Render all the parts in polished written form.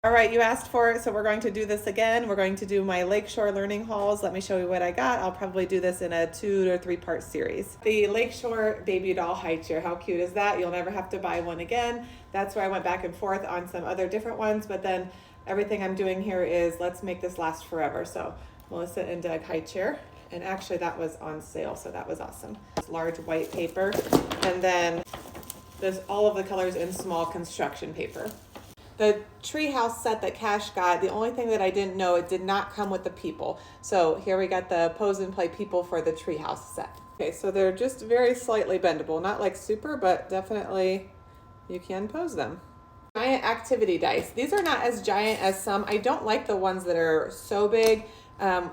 All right, you asked for it, so we're going to do this again. We're going to do my Lakeshore Learning Hauls. Let me show you what I got. I'll probably do this in a 2 or 3 part series. The Lakeshore baby doll high chair, how cute is that? You'll never have to buy one again. That's where I went back and forth on some other different ones, but then everything I'm doing here is let's make this last forever. So Melissa and Doug high chair, and actually that was on sale, so that was awesome. This large white paper, and then there's all of the colors in small construction paper. The treehouse set that Cash got, the only thing that I didn't know, it did not come with the people. So here we got the pose and play people for the treehouse set. Okay, so they're just very slightly bendable, not like super, but definitely you can pose them. Giant activity dice. These are not as giant as some. I don't like the ones that are so big.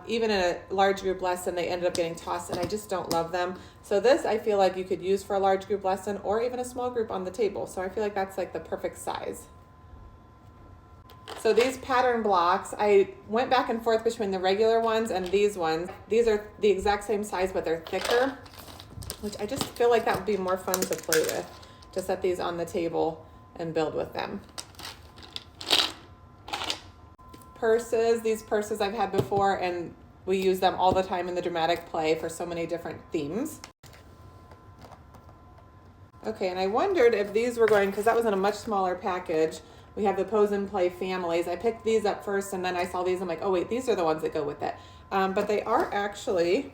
Even in a large group lesson, they ended up getting tossed, and I just don't love them. So this I feel like you could use for a large group lesson or even a small group on the table. So I feel like that's like the perfect size. So these pattern blocks, I went back and forth between the regular ones and these ones. These are the exact same size, but they're thicker, which I just feel like that would be more fun to play with. To set these on the table and build with them. Purses, these purses I've had before, and we use them all the time in the dramatic play for so many different themes. Okay, and I wondered if these were going, because that was in a much smaller package. We have the pose and play families. I picked these up first, and then I saw these. I'm like, oh wait, these are the ones that go with it. But they are actually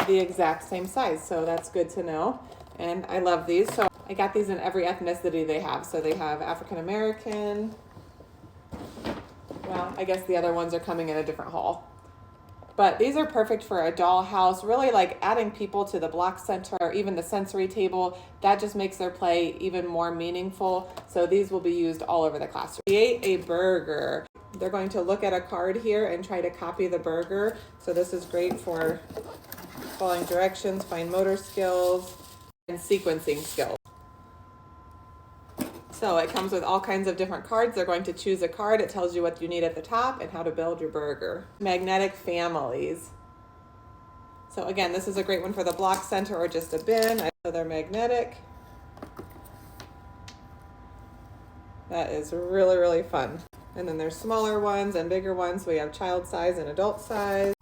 the exact same size, so that's good to know. And I love these. So I got these in every ethnicity they have. So they have African American. Well, I guess the other ones are coming in a different haul. But these are perfect for a dollhouse, really like adding people to the block center or even the sensory table. That just makes their play even more meaningful. So these will be used all over the classroom. Create a burger. They're going to look at a card here and try to copy the burger. So this is great for following directions, fine motor skills, and sequencing skills. So it comes with all kinds of different cards. They're going to choose a card. It tells you what you need at the top and how to build your burger. Magnetic families. So again, this is a great one for the block center or just a bin. So they're magnetic. That is really, really fun. And then there's smaller ones and bigger ones. So we have child size and adult size.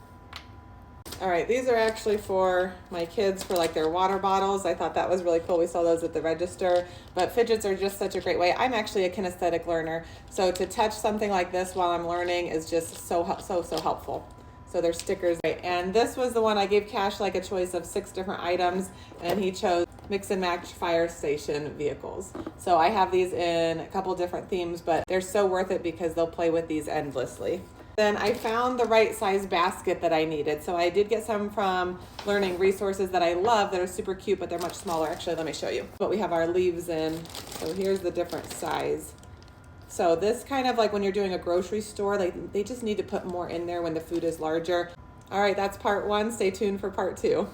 All right, these are actually for my kids for like their water bottles. I thought that was really cool. We saw those at the register, but fidgets are just such a great way. I'm actually a kinesthetic learner, so to touch something like this while I'm learning is just so helpful. So they're stickers. And this was the one I gave Cash like a choice of 6 different items, and he chose mix and match fire station vehicles. So I have these in a couple different themes, but they're so worth it because they'll play with these endlessly. Then I found the right size basket that I needed. So I did get some from Learning Resources that I love that are super cute, but they're much smaller. Actually, let me show you. But we have our leaves in. So here's the different size. So this kind of like when you're doing a grocery store, like they just need to put more in there when the food is larger. All right, that's part 1. Stay tuned for part 2.